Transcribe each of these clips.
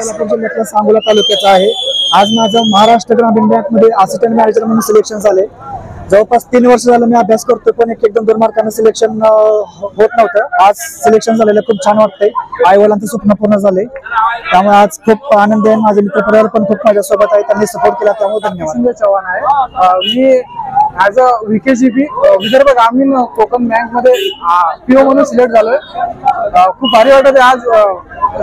सोलापूर जिल्ह्यातल्या सांगोला तालुक्याचा आहे। आज माझं महाराष्ट्र ग्रामीण बँक मध्ये असिस्टंट मॅनेजर म्हणून सिलेक्शन झाले। जवळपास 3 वर्ष झालं मी अभ्यास करतोय, पण एक 2 मार्कांना सिलेक्शन होत नव्हतं। आज सिलेक्शन झालेलं खूप छान वाटतंय। आईवडिलांचं स्वप्न पूर्ण झाले, त्यामुळे आज खूप आनंद आहे। माझे मित्र परिवार पण खूप माझ्यासोबत आहे, त्यांनी सपोर्ट केला, त्यामुळे धन्यवाद। संजय चव्हाण आहे। मी ॲज अ VKGP विदर्भ ग्रामीण कोकण बँक मध्ये PO म्हणून सिलेक्ट झालोय। खूप भारी वाटत आहे। आज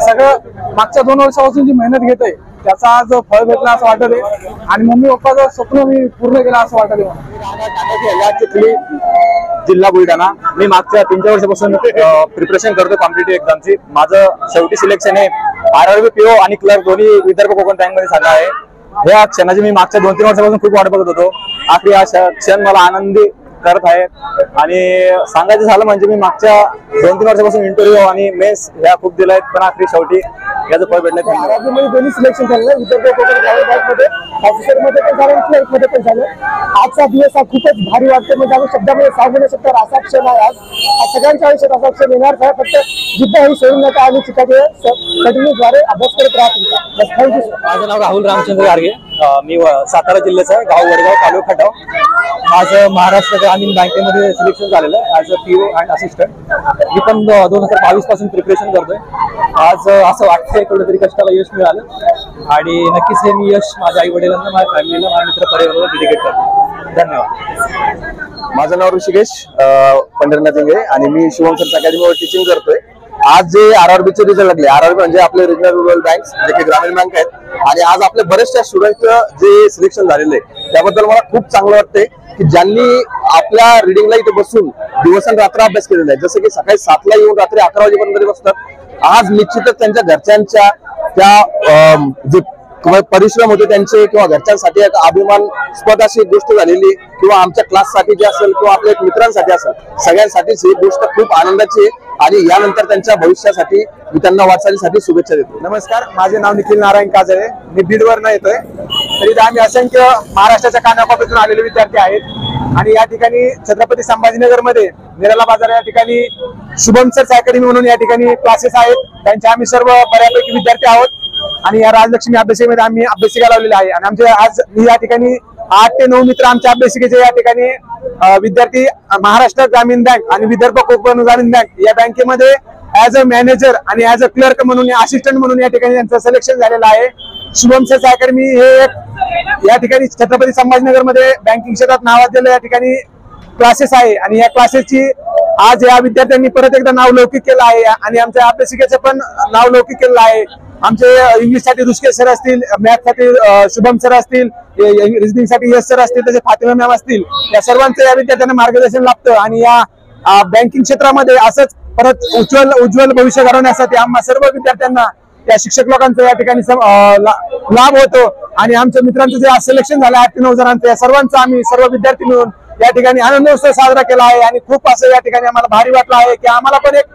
सगळं मागच्या 2 वर्षापासून जी मेहनत घेतोय त्याचा आज फळ भेटला असं वाटत आहे, आणि मम्मी पप्पाचं स्वप्न मी पूर्ण केलं असं वाटत आहे। जिल्हा बुलढाणा। मी मागच्या 3-4 वर्षापासून प्रिपरेशन करतो कॉम्पिटिटिव्ह एक्झामची। माझं शेवटी सिलेक्शन आहे RRB PO आणि क्लर्क दोन्ही विदर्भ कोकण बँक मध्ये झालं आहे। या क्षणाची मी मागच्या 2-3 वर्षापासून खूप वाट बघत होतो। आखरी हा क्षण मला आनंदी करत आहे। आणि सांगायचं झालं म्हणजे मी मागच्या 2-3 वर्षापासून इंटरव्ह्यू आणि मेन्स ह्या खूप दिल्या आहेत, पण आखरी शेवटी याचं फळ भेटलं। मध्ये दोन्ही सिलेक्शन झालं, विदर्भ कोकण ग्रामीण बँक मध्ये ऑफिसर मध्ये पण झालं, क्लर्क मध्ये पण झालं। आजचा दिवस हा खूपच भारी वाटतो, म्हणजे आम्ही शब्दामध्ये सांगू नाही शकतो असा क्षण आहे आज। सगळ्यांच्या आयुष्यात असा क्षण येणार आहे, फक्त जिद्द ही सोडून नका आणि कंटिन्यूद्वारे अभ्यास करत राहा। Thank you sir. माझं नाव राहुल रामचंद्र गाडगे, मी सातारा जिल्ह्याचा आहे, गाव वडगाव, तालुका खटाव। माझं महाराष्ट्र ग्रामीण बँकेमध्ये सिलेक्शन झालेलं आहे as a PO and assistant. मी पण 2022 पासून प्रिपरेशन करतोय। आज असं वाटतंय कुठेतरी कष्टाला यश मिळालं, आणि नक्कीच हे मी यश माझ्या आई वडिलांना, माझ्या फॅमिलीला, माझ्या मित्र परिवाराला डेडिकेट करतो। धन्यवाद। माझं नाव ऋषिकेश पंढरनाथ इंगळे आणि मी शिवम सर अकॅडमीवर टीचिंग करतोय। आज जे RRB चे रिझल्ट लागले, RRB म्हणजे आपले रिजनल रुरल बँक्स जे की ग्रामीण बँक आहेत, आणि आज आपले बरेचशा स्टुडंटचं जे सिलेक्शन झालेलं आहे त्याबद्दल मला खूप चांगलं वाटतंय की ज्यांनी आपल्या रिडिंगला इथे बसून दिवस रात्र अभ्यास केलेला आहे। जसं की सकाळी 7 ला येऊन रात्री 11 वाजेपर्यंत बसतात। आज निश्चितच त्यांच्या घरच्यांच्या त्या जे परिश्रम होते त्यांचे किंवा घरच्यांसाठी एक अभिमानास्पद अशी गोष्ट झालेली, किंवा आमच्या क्लाससाठी जे असेल किंवा आपल्या मित्रांसाठी असेल, सगळ्यांसाठीच ही गोष्ट खूप आनंदाची आहे। आणि यानंतर त्यांच्या भविष्यासाठी मी त्यांना वाटचालीसाठी शुभेच्छा देतो। नमस्कार, माझे नाव निखिल नारायण काजळे, मी बीडवरनं येतोय। तरी आम्ही असंख्य महाराष्ट्राच्या कानाकोपऱ्यातून आलेले विद्यार्थी आहेत, आणि या ठिकाणी छत्रपती संभाजीनगर मध्ये निराला बाजार या ठिकाणी शुभम सर अकॅडमी म्हणून या ठिकाणी क्लासेस आहेत, त्यांचे आम्ही सर्व बऱ्यापैकी विद्यार्थी आहोत। आणि या राजलक्ष्मी अभ्यासिकेमध्ये आम्ही अभ्यासिका लावलेली आहे, आणि आमचे आज मी या ठिकाणी 8 ते 9 मित्र आमच्या अभ्यासिकेचे या ठिकाणी विद्यार्थी महाराष्ट्र ग्रामीण बँक आणि विदर्भ कोकण ग्रामीण बँक या बँकेमध्ये ऍज अ मॅनेजर आणि ऍज अ क्लर्क म्हणून, असिस्टंट म्हणून या ठिकाणी त्यांचं सिलेक्शन झालेलं आहे। शुभम सर अकॅडमी हे एक या ठिकाणी छत्रपती संभाजीनगर मध्ये बँकिंग क्षेत्रात नावाजलेलं या ठिकाणी क्लासेस आहे, आणि या क्लासेसची आज या विद्यार्थ्यांनी परत एकदा नाव लौकिक केलं आहे, आणि आमच्या अभ्यासिकेचं पण नाव लौकिक केलेलं आहे। आमचे इंग्लिश साठी ऋषिकेश सर असतील, मॅथ साठी शुभम सर असतील, रिजनिंग साठी यश सर असतील, तसे फातिमा मॅम असतील, या सर्वांचं या विद्यार्थ्यांना मार्गदर्शन लाभतं। आणि या बँकिंग क्षेत्रामध्ये असंच परत उज्ज्वल भविष्य घडवण्यासाठी आम्हा सर्व विद्यार्थ्यांना या शिक्षक लोकांचा या ठिकाणी लाभ होतो। आणि आमच्या मित्रांचं जे सिलेक्शन झालं 8 ते 9 जणांचं, या सर्वांचा आम्ही सर्व विद्यार्थी मिळून या ठिकाणी आनंदोत्सव साजरा केला आहे, आणि खूप असं या ठिकाणी आम्हाला भारी वाटलं आहे की आम्हाला पण एक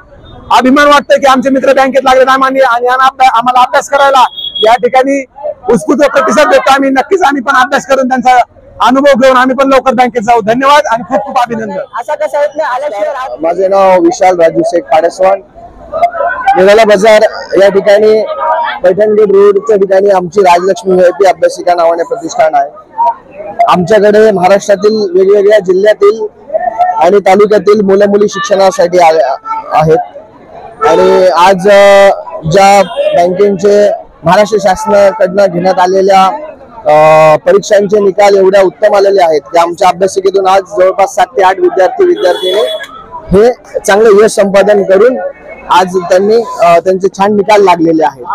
अभिमान वाटतोय की आमचे मित्र बँकेत लागले, आणि आम्हाला अभ्यास करायला या ठिकाणी उत्स्फूर्त प्रतिसाद देतो। आम्ही नक्कीच पण अभ्यास करून त्यांचा अनुभव घेऊन आम्ही पण लवकर बँकेत जाऊ। धन्यवाद आणि खूप खूप अभिनंदन। असा कसा आल्याशिवाय माझे नाव विशाल राजू शेख पाडसवान, निराला बाजार या ठिकाणी पैठणगेट रोडच्या ठिकाणी आमची राजलक्ष्मी VIP अभ्यासिका नावाने प्रतिष्ठान आहे। आमच्याकडे महाराष्ट्रातील वेगवेगळ्या जिल्ह्यातील आणि तालुक्यातील मुलं मुली शिक्षणासाठी आहेत, आणि आज ज्या बँकेचे महाराष्ट्र शासनाकडनं घेण्यात आलेल्या परीक्षांचे निकाल एवढ्या उत्तम आलेले आहेत की आमच्या अभ्यासिकेतून आज जवळपास 7 ते 8 विद्यार्थीने हे चांगलं यश संपादन करून आज त्यांनी त्यांचे छान निकाल लागलेले आहेत।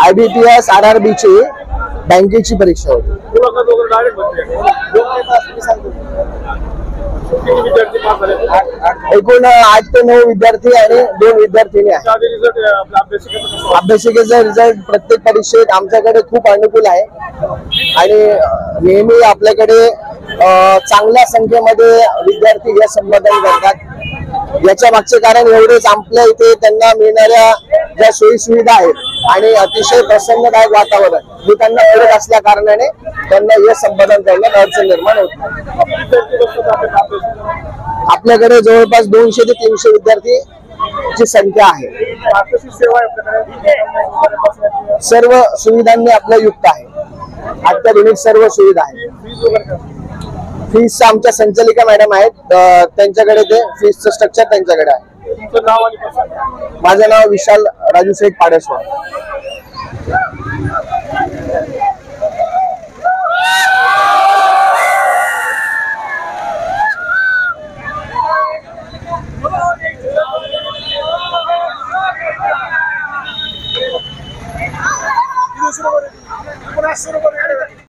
IBPS RRB ची बँकेची परीक्षा होती। एकूण 8 ते 9 विद्यार्थी आणि 2 विद्यार्थिनी आहेत। अभ्यासिकेचा रिझल्ट प्रत्येक परीक्षेत आमच्याकडे खूप अनुकूल आहे, आणि नेहमी आपल्याकडे चांगल्या संख्येमध्ये विद्यार्थी हे संपादन करतात। याच्या मागचे कारण एवढेच, आपल्या इथे त्यांना मिळणाऱ्या ज्या सोयी सुविधा आहेत आणि अतिशय प्रसन्नदायक वातावरण हे त्यांना पुरत असल्या कारणाने त्यांना हे संपादन करण्यात अडचण निर्माण होत नाही। आपल्याकडे जवळपास 200 ते 300 विद्यार्थी ची संख्या आहे. सर्व सुविधांनी आपलं युक्त आहे. अत्याधुनिक सर्व सुविधा आहे. फीस आमच्या संचालिका मॅडम आहेत, त्यांच्याकडे ते फीसचं स्ट्रक्चर त्यांच्याकडे आहे. माझं नाव विशाल राजू शेठ पाडसवार.